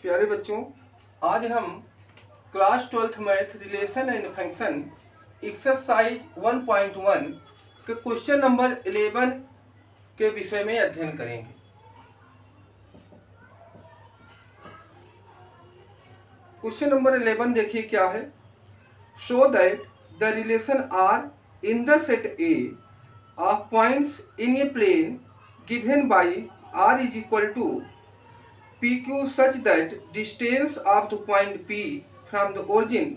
प्यारे बच्चों, आज हम class 12th math relation and function exercise 1.1 के क्वेश्चन नंबर 11 के विषय में अध्ययन करेंगे। क्वेश्चन नंबर 11 देखिए क्या है। Show that the relation R in the set A of points in a plane given by R is equal to PQ such that distance of the point P from the origin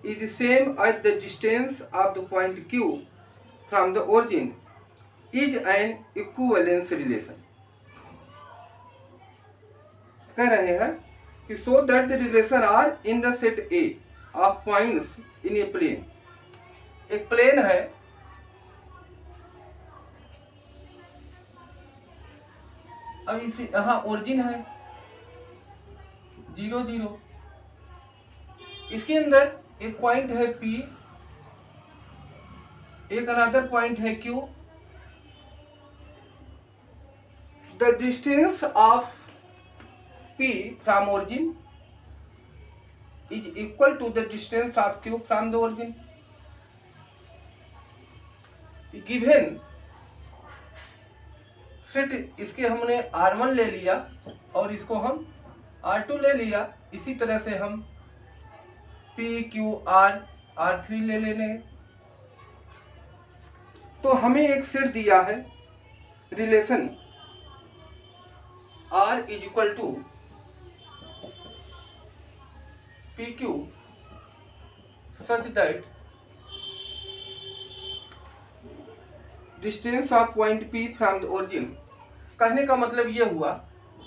is the same as the distance of the point Q from the origin is an equivalence relation। कह रहे हैं कि so that the relation are in the set A of points in a plane। एक plane है, अब इसी यहाँ origin है 0 0, इसके अंदर एक पॉइंट है P, एक अनदर पॉइंट है Q। The distance of P from origin is equal to the distance of Q from the origin. Given set इसके हमने R1 ले लिया और इसको हम R2 ले लिया, इसी तरह से हम P Q R R3 ले लेने। तो हमें एक सेट दिया है relation R is equal to PQ such that distance of point P from the origin. कहने का मतलब ये हुआ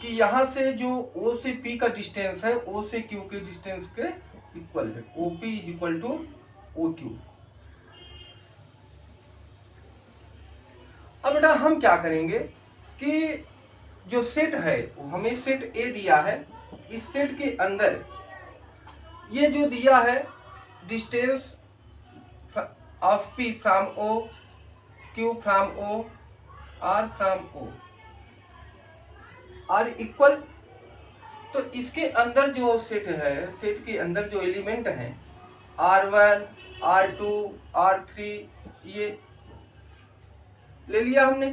कि यहाँ से जो O से P का डिस्टेंस है O से Q के डिस्टेंस के इक्वल है। OP is equal to OQ। अब बेटा हम क्या करेंगे कि जो सेट है वो हमें सेट A दिया है, इस सेट के अंदर ये जो दिया है distance of P from O, Q from O, R from O are equal. तो इसके अंदर जो सेट है, सेट के अंदर जो एलिमेंट हैं R1, R2, R3 ये ले लिया हमने।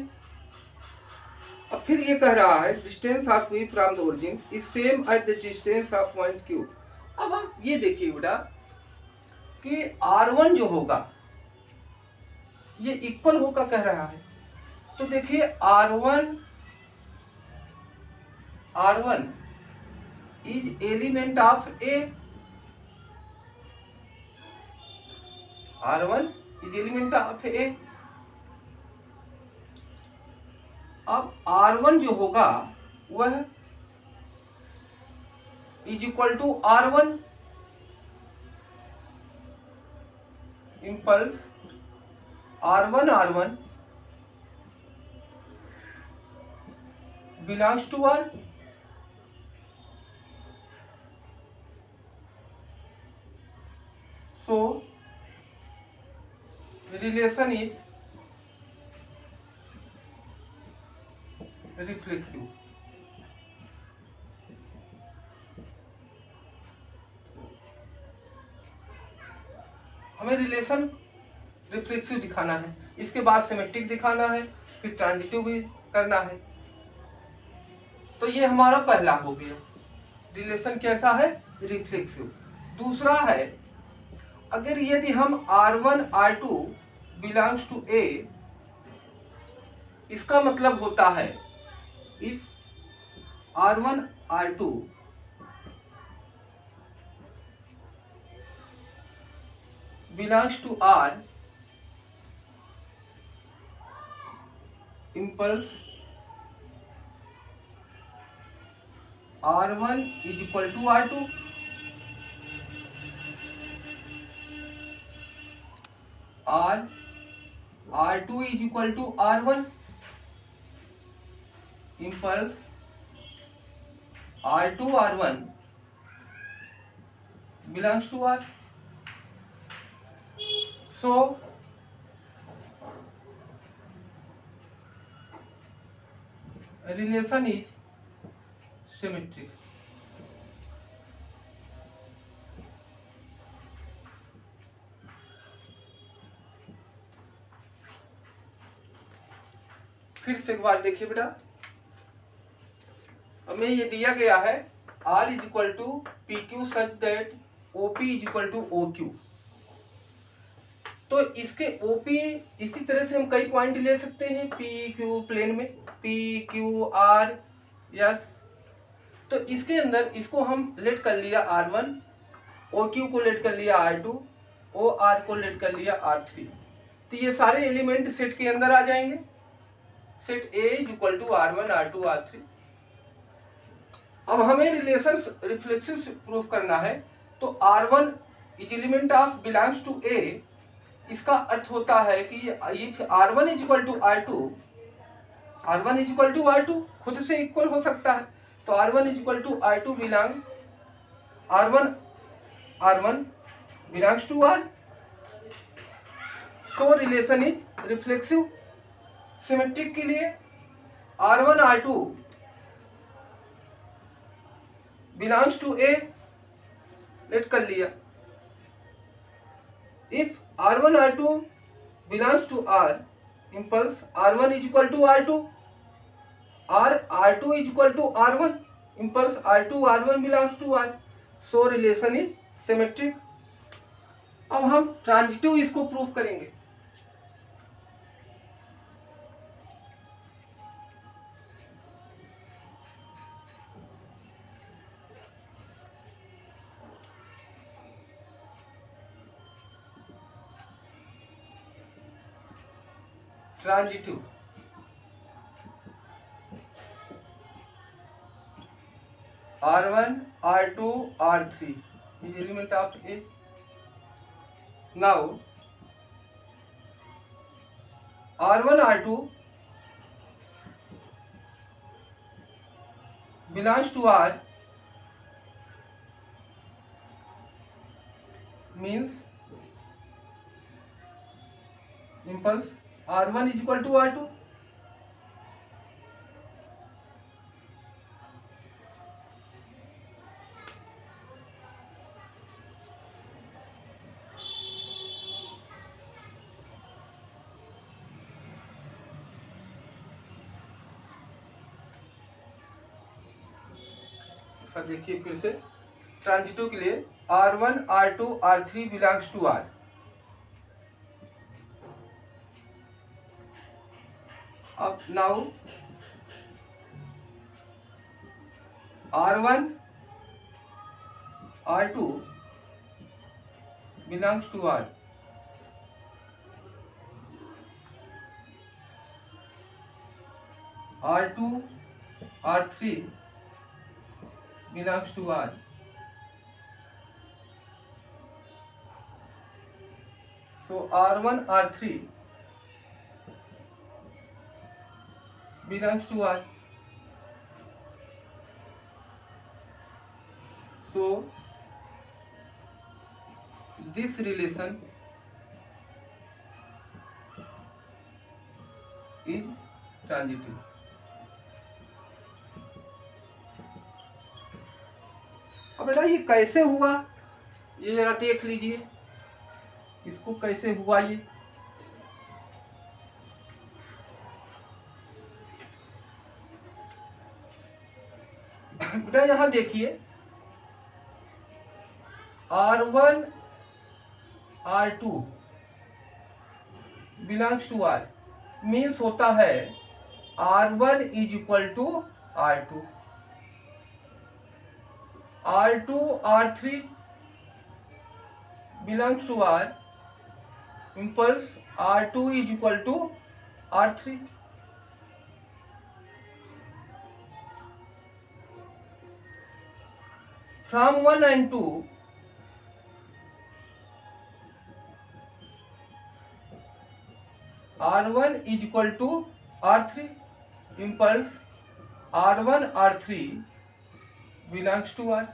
अब फिर ये कह रहा है distance of P from the origin is same as the distance of point Q। अब हम ये देखिए बेटा कि R1 जो होगा ये इक्वल होगा कह रहा है। तो देखिए R1 is element of A। R1 is element of A। अब R1 जो होगा वह is equal to R1 impulse R1 belongs to R। So relation is reflexive। हमें रिलेशन रिफ्लेक्सिव दिखाना है, इसके बाद सिमेट्रिक दिखाना है, फिर ट्रांजिटिव भी करना है। तो ये हमारा पहला हो गया, रिलेशन कैसा है, रिफ्लेक्सिव। दूसरा है अगर यदि हम R1 R2 belongs to A, इसका मतलब होता है if R1 R2 belongs to R, impulse R1 is equal to R2। R2 is equal to R1, impulse R2 R1 belongs to R। So relation is symmetric। फिर से एक बार देखिए बेटा, हमें ये दिया गया है R is equal to P Q such that OP is equal to OQ। तो इसके OP इसी तरह से हम कई पॉइंट ले सकते हैं PQ प्लेन में, PQR, यस। तो इसके अंदर इसको हम लेट कर लिया R1, OQ को लेट कर लिया R2, OR को लेट कर लिया R3। तो ये सारे एलिमेंट सेट के अंदर आ जाएंगे। Set A is equal to R1, R2, R3। अब हमें रिलेशन रिफ्लेक्सिव प्रूफ करना है। तो R1 is element of belongs to A, इसका अर्थ होता है कि ये R1 is equal to R2, R1 is equal to R2 खुद से इक्वल हो सकता है। तो R1 is equal to R2 belong R1 belongs to R। So relation is reflexive. Symmetric के लिए R1 R2 belongs to A late कर लिया। If R1 R2 belongs to R, impulse R1 is equal to R2, R2 is equal to R1, impulse R2 R1 belongs to R, so relation is symmetric। अब हम transitive इसको proof करेंगे। Transitive R1 R2 R3 is element of A। now R1 R2 belongs to R means impulse R1 is equal to R2, sir देखिए फिर से transitive के लिए R1 R2 R3 belongs to R। अब now R1 R2 belongs to R, R2 R3 belongs to R। so R1 R3 belongs to R, so this relation is transitive। अब बेटा ये कैसे हुआ, ये जरा देख लीजिए इसको कैसे हुआ। ये बेटा यहां देखिए R1 R2 belongs to R means होता है R1 is equal to R2, R2 R3 belongs to R, impulse R2 is equal to R3। from 1 and 2 R1 is equal to R3, impulse R1 R3 belongs to R।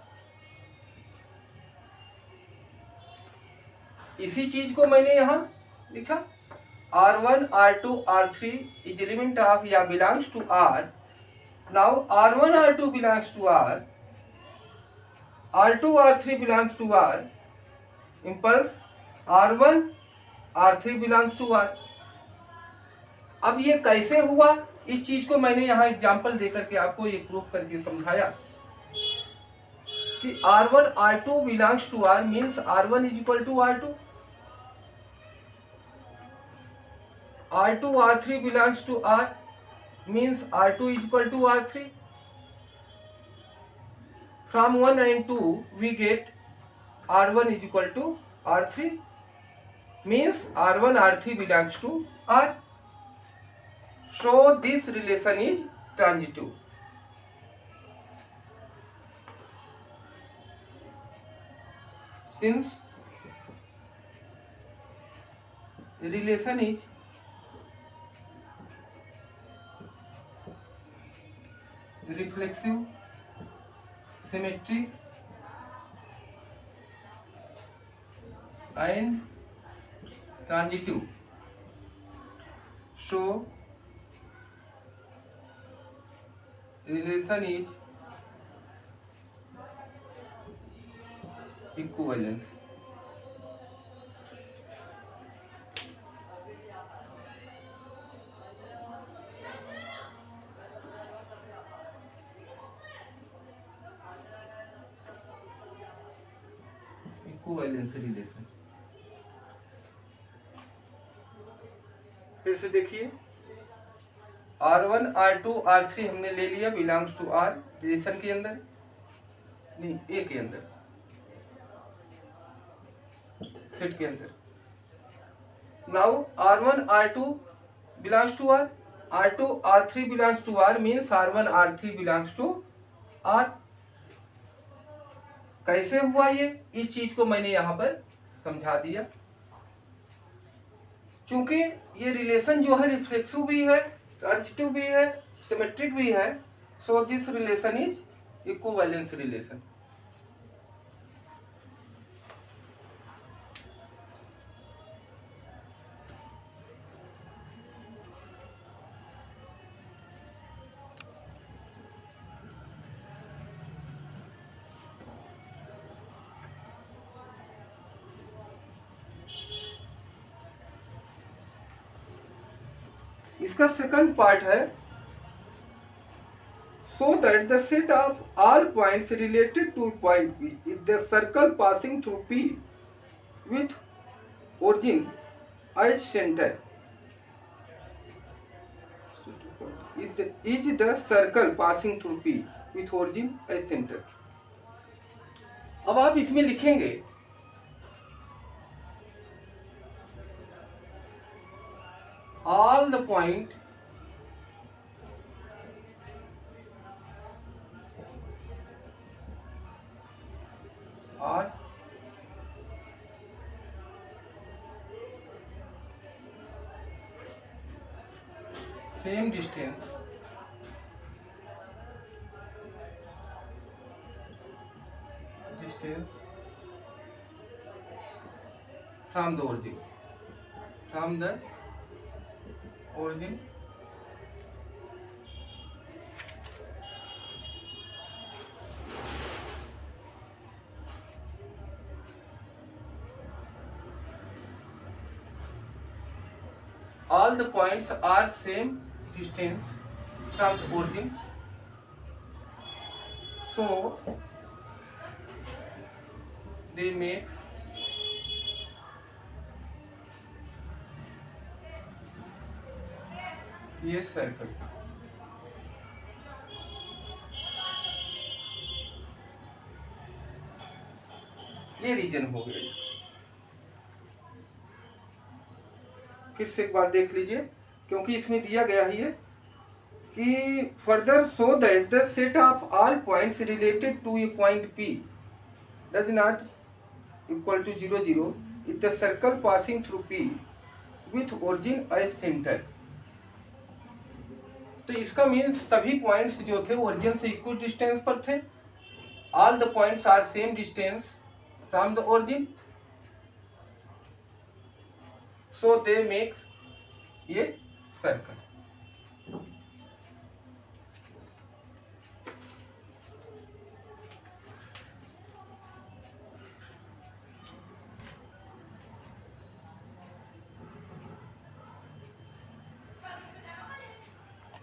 इसी चीज को मैंने यहां लिखा R1 R2 R3 is element of या belongs to R। now R1 R2 belongs to R, R2 R3 belongs to R, impulse R1 R3 belongs to R। अब ये कैसे हुआ इस चीज को मैंने यहाँ एग्जाम्पल देकर के आपको ये प्रूफ करके समझाया कि R1 R2 belongs to R means R1 is equal to R2, R2 R3 belongs to R means R2 is equal to R3. From 1 and 2 we get R1 is equal to R3 means R1 R3 belongs to R. So this relation is transitive. Since relation is reflexive, symmetric and transitive, so relation is equivalence. Equivalence relation. फिर से देखिए, R1 R2 R3 हमने ले लिया belongs to R relation के अंदर, नहीं ए के अंदर, सेट के अंदर। Now R1 R2 belongs to R, R2 R3 belongs to R means R1 R3 belongs to R। कैसे हुआ ये, इस चीज को मैंने यहां पर समझा दिया। चूंकि ये रिलेशन जो है रिफ्लेक्सिव भी है, ट्रांजिटिव भी है, सिमेट्रिक भी है, so this relation is equivalence relation. इसका सेकंड पार्ट है, so that the set of all points related to point P is the circle passing through P with origin as centre is the circle passing through P with origin as centre. अब आप इसमें लिखेंगे all the point are same distance from the origin, from the origin all the points are same distance from the origin, so they make ये circle. ये reason हो गया। फिर से एक बार देख लीजिए, क्योंकि इसमें दिया गया है ये कि further so that the set of all points related to a point P does not equal to 0 0 is the circle passing through P with origin as centre. तो इसका मीन्स सभी पॉइंट्स जो थे ओरिजिन से इक्वल डिस्टेंस पर थे। All the points are same distance from the origin, so they makes ये circle.